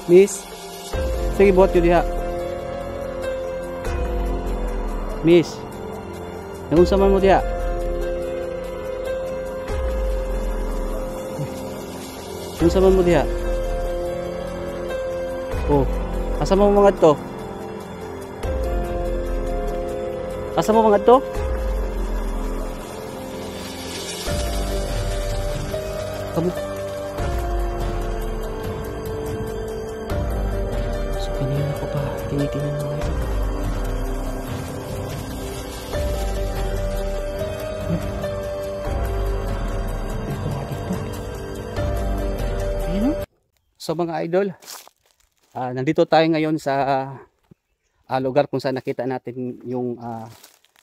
Miss. Sige, buhat yun diha. Miss. Naunsa man mo diha? Naunsa man mo diha? Oh, asa mo mga to? Asa mo mga to? Kamu. So, kanina ko pa tinitingnan mo ito. So mga idol, nandito tayo ngayon sa lugar kung saan nakita natin yung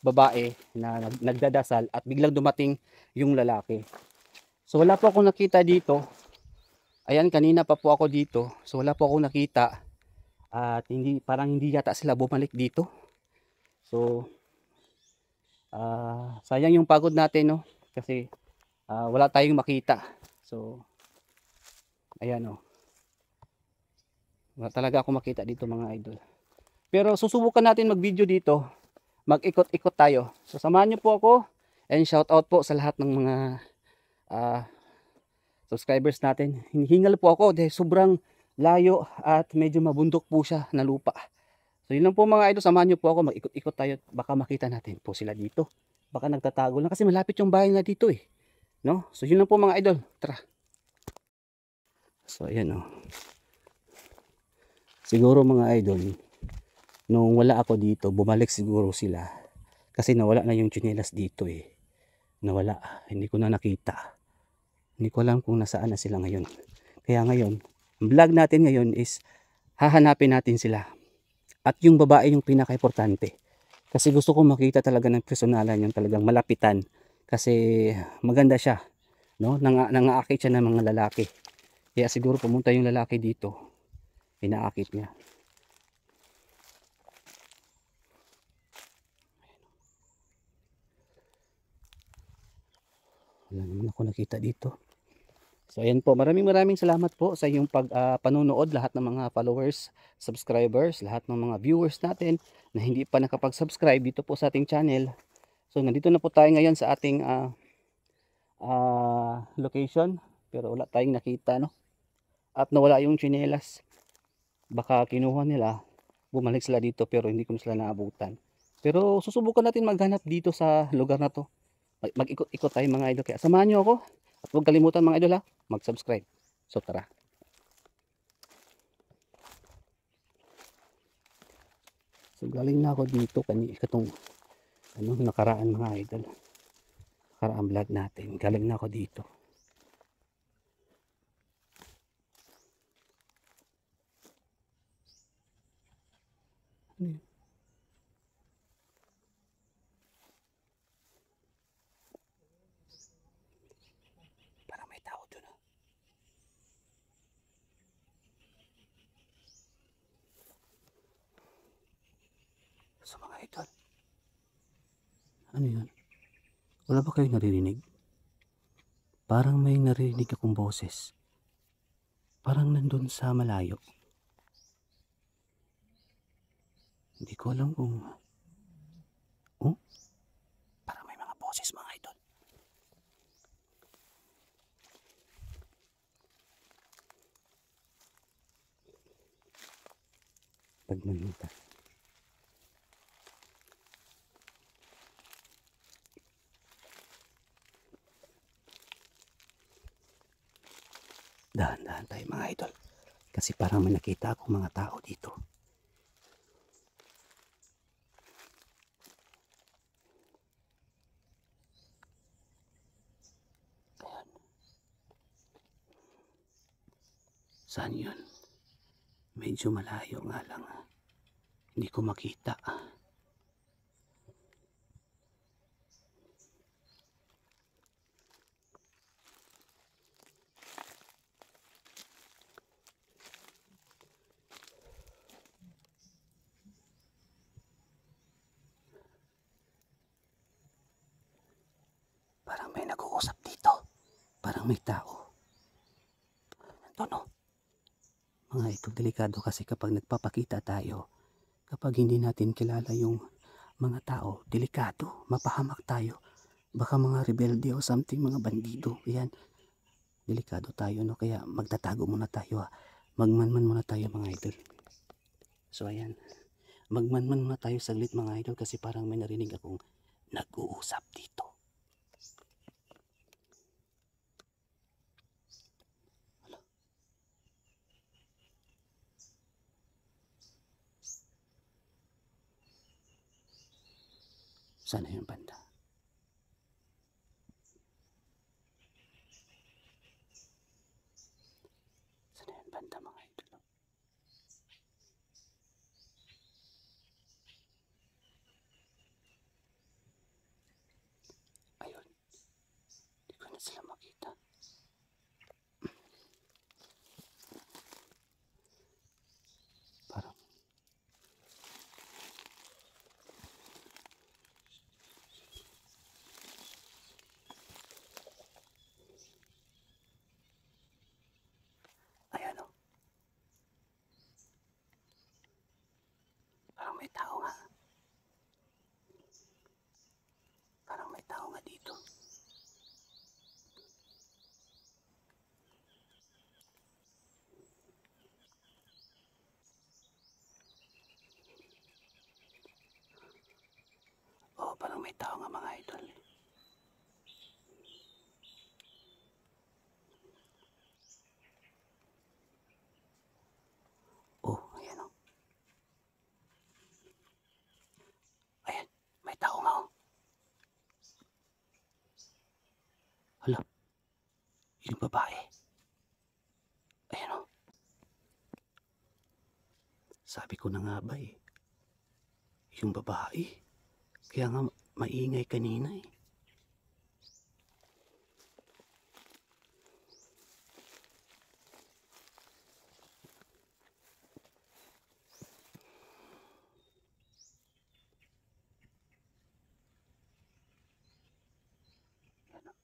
babae na nagdadasal at biglang dumating yung lalaki. So wala po akong nakita dito. Ayan, kanina pa po ako dito. So wala po akong nakita. At parang hindi yata sila bumalik dito. So sayang yung pagod natin, no? Kasi wala tayong makita. So ayan, oh. Wala talaga ako makita dito mga idol. Pero susubukan natin mag-video dito. Mag-ikot-ikot tayo. So samahan niyo po ako. And shout out po sa lahat ng mga subscribers natin. Hinihingal po ako dahil sobrang layo at medyo mabundok po siya na lupa. So yun lang po mga idol. Samahan niyo po ako. Mag-ikot-ikot tayo. Baka makita natin po sila dito. Baka nagtatago lang kasi malapit yung bahay na dito eh. No? So yun lang po mga idol. Tara. So ayan, oh. Siguro mga idol, nung wala ako dito, bumalik siguro sila. Kasi nawala na yung tsinelas dito eh. Nawala. Hindi ko na nakita. Hindi ko alam kung nasaan na sila ngayon. Kaya ngayon, ang vlog natin ngayon is hahanapin natin sila. At yung babae yung pinaka-importante. Kasi gusto ko makita talaga ng personalan yung talagang malapitan. Kasi maganda siya. No? Nangaakit siya ng mga lalaki. Kaya siguro pumunta yung lalaki dito. Inaakit niya. Wala naman ako nakita dito. So ayan po, maraming salamat po sa iyong panonood, lahat ng mga followers, subscribers, lahat ng mga viewers natin na hindi pa nakapag-subscribe dito po sa ating channel. So nandito na po tayo ngayon sa ating location, pero wala tayong nakita, no? At nawala yung tsinelas. Baka kinuha nila, bumalik sila dito pero hindi ko sila naabutan. Pero susubukan natin maghanap dito sa lugar na to. Mag-ikot-ikot tayo mga idol. Kaya samahan nyo ako. At huwag kalimutan mga idol, ha, mag-subscribe. So tara. So galing na ako dito katong nakaraan mga idol. Nakaraan vlog natin. Galing na ako dito. Parang may tao doon. So mga idol, ano yun? Wala ba kayong naririnig? Parang may naririnig akong boses. Parang nandun sa malayo. Hindi ko alam kung parang may mga boses mga idol. Pagmanita. Dahan-dahan tayo mga idol. Kasi parang may nakita akong mga tao dito. Ayan. Saan yun? Medyo malayo nga lang. Hindi ko makita. Parang may nag-uusap dito. Parang may tao. Ito no. Mga idol, delikado kasi kapag nagpapakita tayo, kapag hindi natin kilala yung mga tao, delikado, mapahamak tayo. Baka mga rebelde o something, mga bandido, yan. Delikado tayo, no? Kaya magtatago muna tayo, ha. Magmanman muna tayo, mga idol. So ayan, magmanman muna tayo saglit, mga idol, kasi parang may narinig akong nag-uusap dito. Sana yung banda. Sana yung banda, mga idol. Ayun, hindi ko na sila makita. Parang ayan, oh. Parang may tao nga. Parang may tao nga dito. Oh, parang may tao nga, mga idol. Oh, ayan, oh. Ayan, may tao nga, oh. Hala, yung babae. Ayan, oh. Sabi ko na nga ba eh, yung babae. Kaya nga maingay kanina eh. Ayan, oh.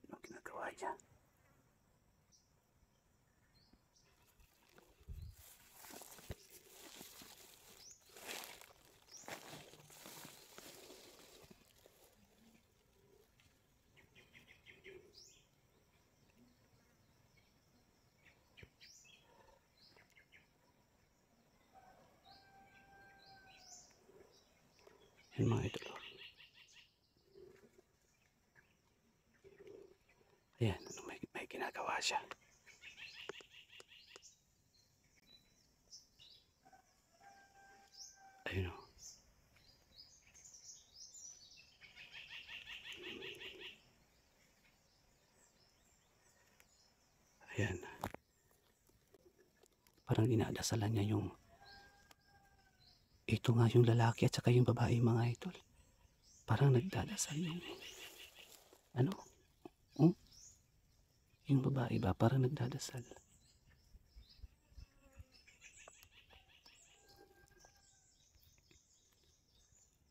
Anong ginagawa dyan? Yan, mga idol. Ayan, ano, may ginagawa siya. Ayun, oh. Ayan. Parang inadasalan niya yung ito nga yung lalaki at saka yung babae, mga idol. Parang nagdadasal yung ano? Hmm? Yung babae ba? Parang nagdadasal.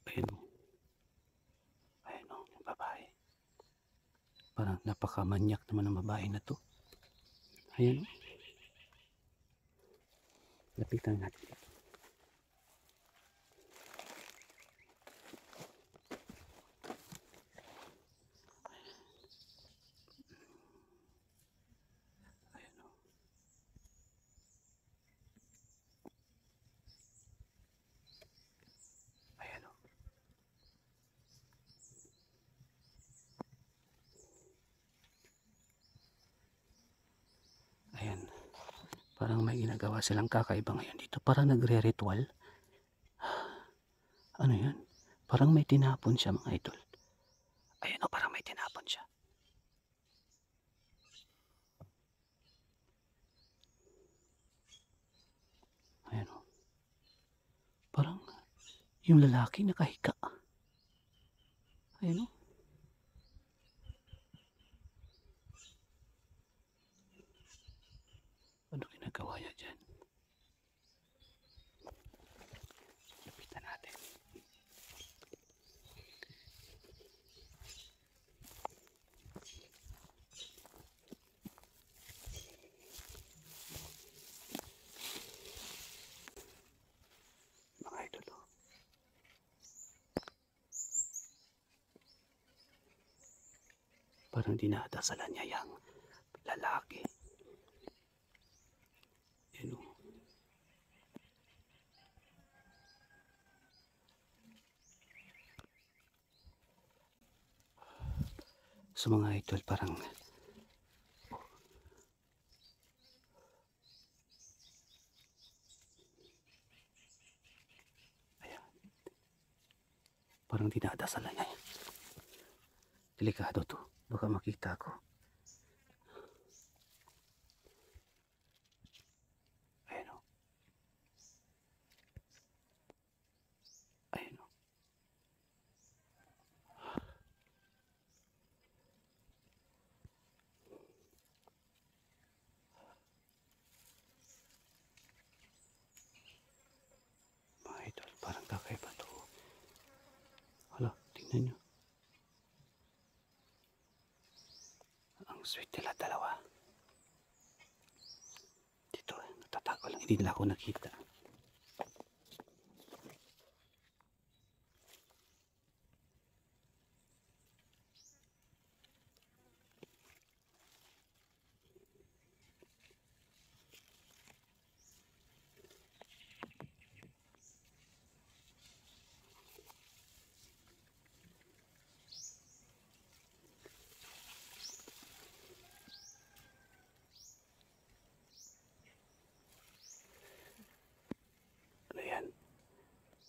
Ayun, oh. Ayun, oh, yung babae. Parang napakamanyak naman ng babae na to. Ayan, oh. Lapitan natin. Ayan, oh. Ayan, oh. Ayan. Parang may ginagawa silang kakaiba ngayon dito. Parang nagre-ritual. Ano yan? Parang may tinapon siya, mga idol. Ayan, oh, parang may tinapon siya. Ayan, oh. Parang yung lalaki nakahiga. Ayan, oh. Ano ginagawa niya dyan? Lapitan natin. Parang dinadasalan niya yung lalaki. Yan o. So mga idol, parang ayan, parang dinadasalan niya. Delikado to, baka makita ko. Ayan o. Ayan o. Mga idol, parang kakaiba to. Hala, tingnan nyo. Ang sweet nila dalawa. Dito, natatago lang. Hindi nila ako nakita. Ano yan?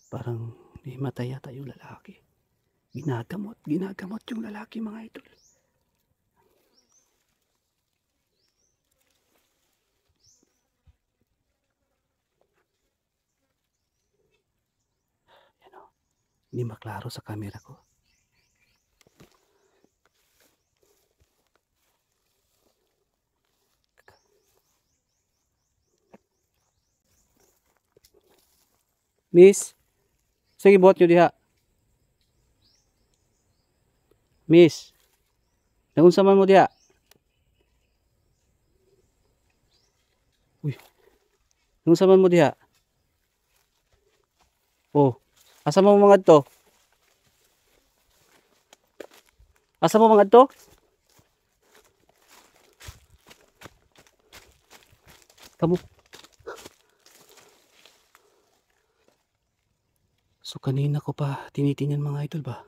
Parang nahimatay yata yung lalaki. Ginagamot yung lalaki, mga idol. Yan o. Hindi maklaro sa camera ko. Miss, sige buhat nyo diha. Miss, naunsa man mo diha? Uy, naunsa man mo diha? Oh, asa mo mga to? Asa mo mga to? Kamu. So kanina ko pa tinitingnan, mga idol ba?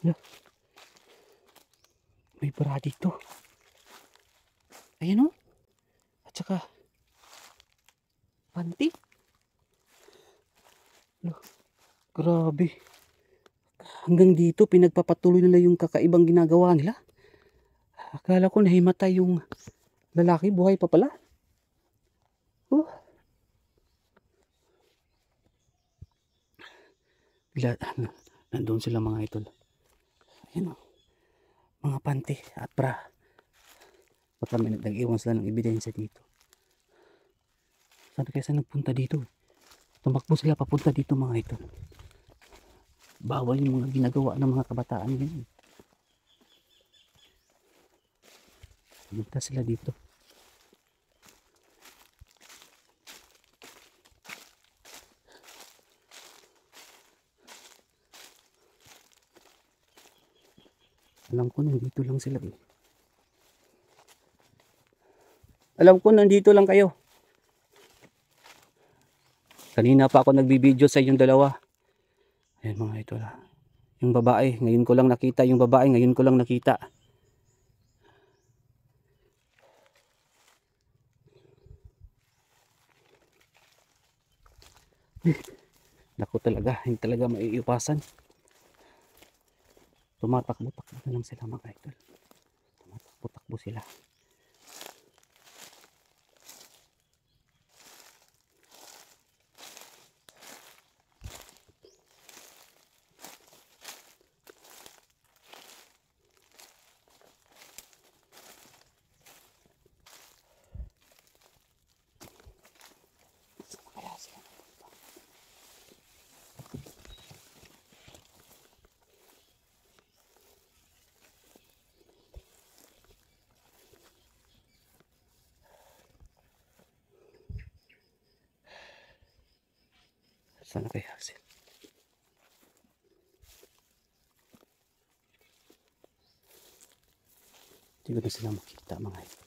Yeah. May bra dito. Ayan o. At saka panty. Grabe. Hanggang dito pinagpapatuloy nila yung kakaibang ginagawa nila. Akala ko nahimatay yung lalaki, buhay pa pala. Oh. Bila, nandun sila, mga idol. Ayan o. Mga panty at bra. Baka may nag-iwan sila ng ebidensya dito. Sabi kaya saan nagpunta dito? Tumakbo sila papunta dito, mga idol. Bawal yung mga ginagawa ng mga kabataan ngayon. Pumunta sila dito. Alam ko nandito lang sila eh. Alam ko nandito lang kayo. Kanina pa ako nagbibideo sa inyong dalawa. Ayan, mga idol. Yung babae, ngayon ko lang nakita. Yung babae, ngayon ko lang nakita. Naku talaga, hindi talaga maiiwasan. Tumatakbo-takbo na lang sila, mga idol. Tumatakbo-takbo sila. Sana kaya sila. Hindi ko na sila makita mga idol.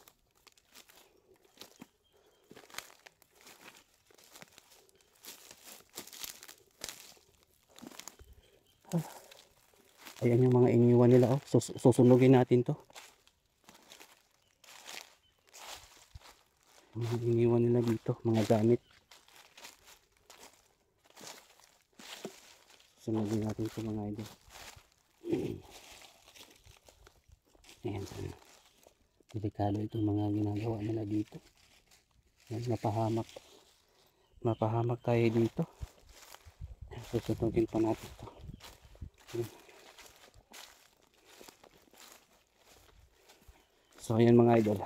Ayan yung mga iniwan nila. Oh. Susunugin natin to. Mga iniwan nila dito. Mga gamit. Susunugin natin to mga idol. Ayan. Delikado itong mga ginagawa nila dito. Ayan, mapahamak tayo dito. Susunugin pa natin to. Ayan. So ayan mga idol,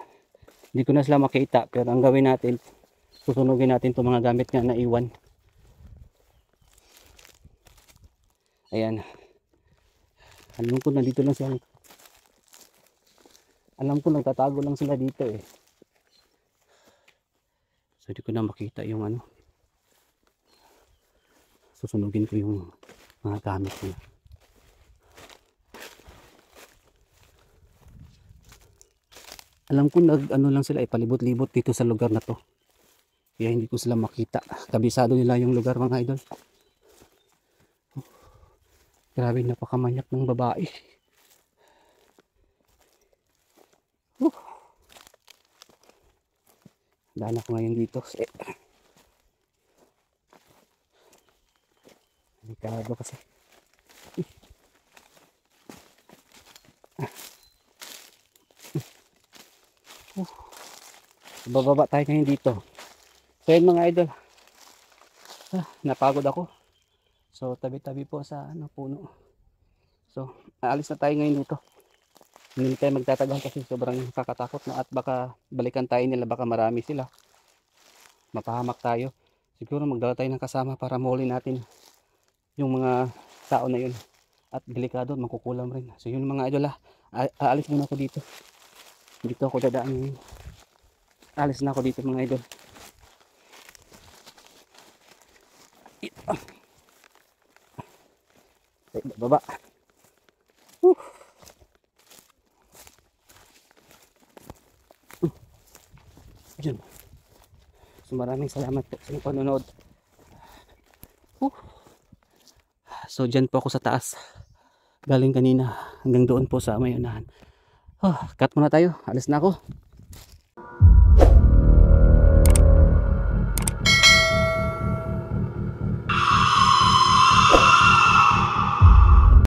hindi ko na sila makita, pero ang gawin natin, susunugin natin itong mga gamit nga na iwan. Ayan, alam ko nandito lang sila, alam ko nagtatago lang sila dito eh. So hindi ko na makita yung ano, susunugin ko yung mga gamit nila. Alam ko ano lang sila, palibot-libot dito sa lugar na to. Kaya hindi ko sila makita. Kabisado nila yung lugar mga idol. Grabe, napakamanyak ng babae. Daan ako ngayon dito. Delikado kasi. Bababa tayo ngayon dito. So yun mga idol, napagod ako. So tabi-tabi po sa puno. So aalis na tayo ngayon dito. Hindi tayo magtatagal kasi sobrang kakatakot na, at baka balikan tayo nila, baka marami sila, mapahamak tayo. Siguro magdala tayo ng kasama para mahuli natin yung mga tao na yun, at delikado, makukulam rin. So yun mga idol, aalis muna ako dito. Dito ako dadaan ngayon. Alis na ako dito mga idol. Baba. Diyan. So maraming salamat po sa panonood. So dyan po ako sa taas. Galing kanina hanggang doon po sa may unahan. Cut muna tayo. Alis na ako.